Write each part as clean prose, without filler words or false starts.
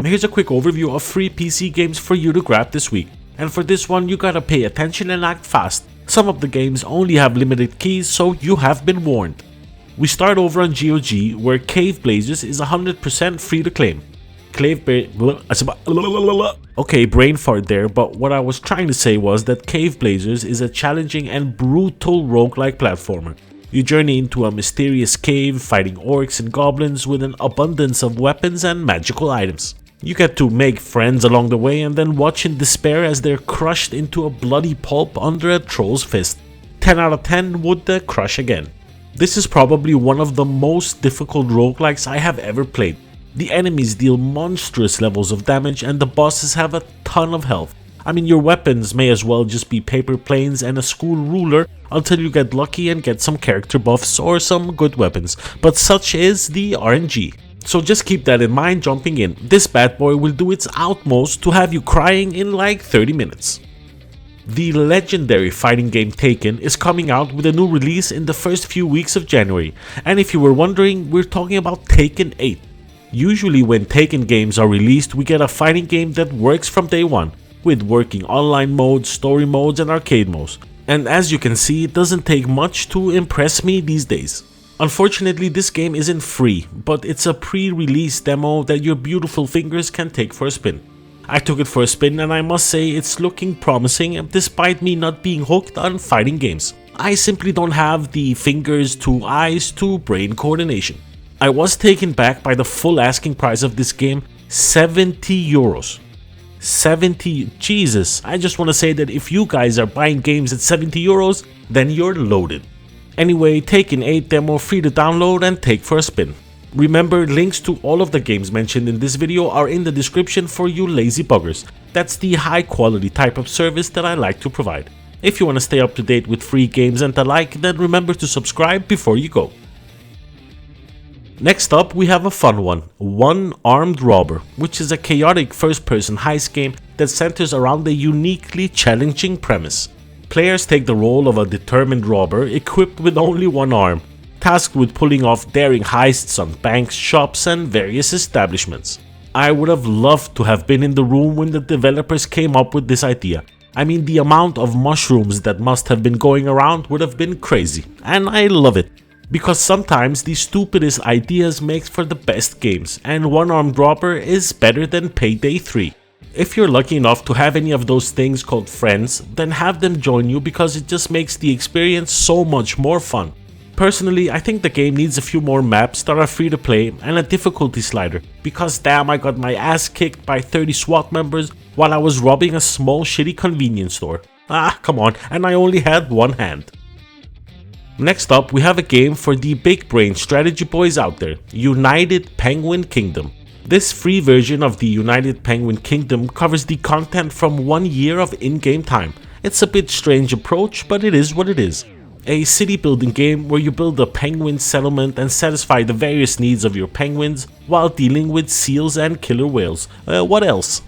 Here's a quick overview of free PC games for you to grab this week. And for this one, you gotta pay attention and act fast. Some of the games only have limited keys, so you have been warned. We start over on GOG, where Caveblazers is 100% free to claim. Okay, brain fart there, but what I was trying to say was that Caveblazers is a challenging and brutal roguelike platformer. You journey into a mysterious cave, fighting orcs and goblins with an abundance of weapons and magical items. You get to make friends along the way and then watch in despair as they're crushed into a bloody pulp under a troll's fist. 10 out of 10 would crush again. This is probably one of the most difficult roguelikes I have ever played. The enemies deal monstrous levels of damage and the bosses have a ton of health. I mean, your weapons may as well just be paper planes and a school ruler until you get lucky and get some character buffs or some good weapons, but such is the RNG. So just keep that in mind jumping in. This bad boy will do its utmost to have you crying in like 30 minutes. The legendary fighting game Tekken is coming out with a new release in the first few weeks of January, and if you were wondering, we're talking about Tekken 8. Usually when Tekken games are released, we get a fighting game that works from day one, with working online modes, story modes and arcade modes. And as you can see, it doesn't take much to impress me these days. Unfortunately, this game isn't free, but it's a pre-release demo that your beautiful fingers can take for a spin. I took it for a spin and I must say it's looking promising despite me not being hooked on fighting games. I simply don't have the fingers to eyes to brain coordination. I was taken back by the full asking price of this game, 70 euros. 70, Jesus, I just want to say that if you guys are buying games at 70 euros, then you're loaded. Anyway, Tekken 8 demo free to download and take for a spin. Remember, links to all of the games mentioned in this video are in the description for you lazy buggers. That's the high quality type of service that I like to provide. If you want to stay up to date with free games and the like, then remember to subscribe before you go. Next up, we have a fun one, One Armed Robber, which is a chaotic first-person heist game that centers around a uniquely challenging premise. Players take the role of a determined robber equipped with only one arm, tasked with pulling off daring heists on banks, shops and various establishments. I would have loved to have been in the room when the developers came up with this idea. I mean, the amount of mushrooms that must have been going around would have been crazy, and I love it. Because sometimes the stupidest ideas make for the best games, and One Armed Robber is better than Payday 3. If you're lucky enough to have any of those things called friends, then have them join you because it just makes the experience so much more fun. Personally, I think the game needs a few more maps that are free to play and a difficulty slider, because damn, I got my ass kicked by 30 SWAT members while I was robbing a small shitty convenience store. Ah, come on, and I only had one hand. Next up, we have a game for the big brain strategy boys out there, United Penguin Kingdom. This free version of the United Penguin Kingdom covers the content from 1 year of in-game time. It's a bit strange approach, but it is what it is. A city building game where you build a penguin settlement and satisfy the various needs of your penguins while dealing with seals and killer whales. What else?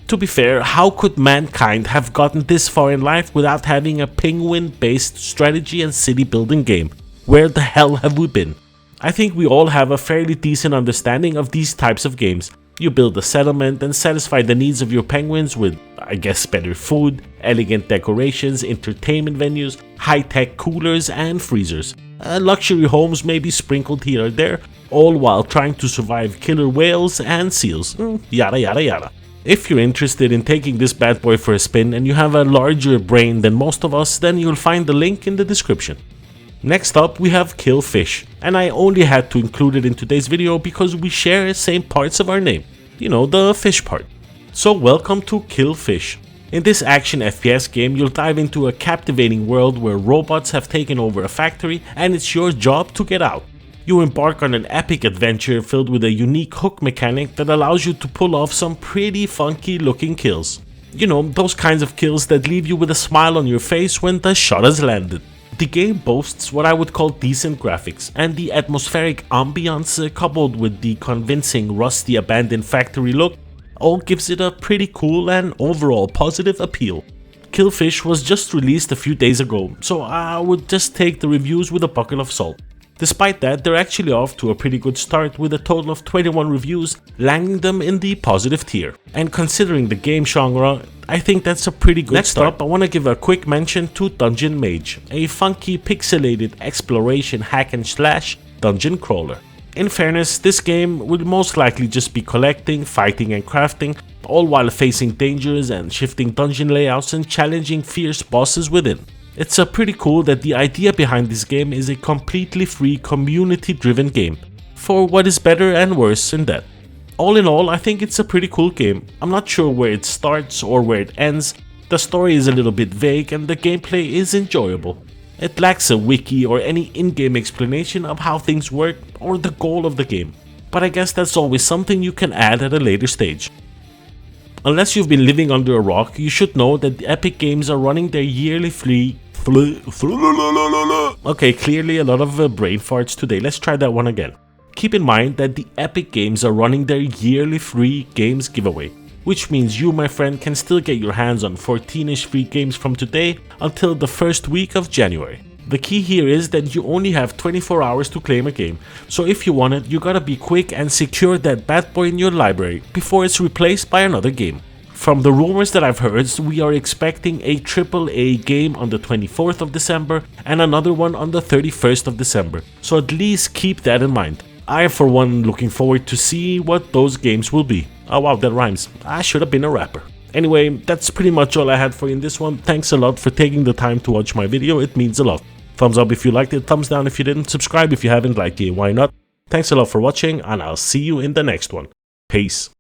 To be fair, how could mankind have gotten this far in life without having a penguin-based strategy and city building game? Where the hell have we been? I think we all have a fairly decent understanding of these types of games. You build a settlement and satisfy the needs of your penguins with, I guess, better food, elegant decorations, entertainment venues, high-tech coolers and freezers. Luxury homes may be sprinkled here or there, all while trying to survive killer whales and seals. Yada yada yada. If you're interested in taking this bad boy for a spin and you have a larger brain than most of us, then you'll find the link in the description. Next up, we have KillFish, and I only had to include it in today's video because we share the same parts of our name. You know, the fish part. So welcome to KillFish. In this action FPS game, you'll dive into a captivating world where robots have taken over a factory and it's your job to get out. You embark on an epic adventure filled with a unique hook mechanic that allows you to pull off some pretty funky looking kills. You know, those kinds of kills that leave you with a smile on your face when the shot has landed. The game boasts what I would call decent graphics, and the atmospheric ambiance coupled with the convincing rusty abandoned factory look all gives it a pretty cool and overall positive appeal. KillFish was just released a few days ago, so I would just take the reviews with a bucket of salt. Despite that, they're actually off to a pretty good start with a total of 21 reviews, landing them in the positive tier. And considering the game genre, I think that's a pretty good start. Next up, I want to give a quick mention to Dungeon Mage, a funky pixelated exploration hack and slash dungeon crawler. In fairness, this game will most likely just be collecting, fighting and crafting, all while facing dangers and shifting dungeon layouts and challenging fierce bosses within. It's pretty cool that the idea behind this game is a completely free, community-driven game, for what is better and worse in that. All in all, I think it's a pretty cool game. I'm not sure where it starts or where it ends, the story is a little bit vague and the gameplay is enjoyable. It lacks a wiki or any in-game explanation of how things work or the goal of the game, but I guess that's always something you can add at a later stage. Unless you've been living under a rock, you should know that the Epic Games are running their yearly free... Okay, clearly a lot of brain farts today, let's try that one again. Keep in mind that the Epic Games are running their yearly free games giveaway, which means you, my friend, can still get your hands on 14ish free games from today until the first week of January. The key here is that you only have 24 hours to claim a game, so if you want it, you gotta be quick and secure that bad boy in your library before it's replaced by another game. From the rumors that I've heard, we are expecting a AAA game on the 24th of December and another one on the 31st of December, so at least keep that in mind. I, for one, looking forward to see what those games will be. Oh wow, that rhymes. I should have been a rapper. Anyway, that's pretty much all I had for you in this one. Thanks a lot for taking the time to watch my video, it means a lot. Thumbs up if you liked it, thumbs down if you didn't, subscribe if you haven't, like it, why not? Thanks a lot for watching, and I'll see you in the next one. Peace.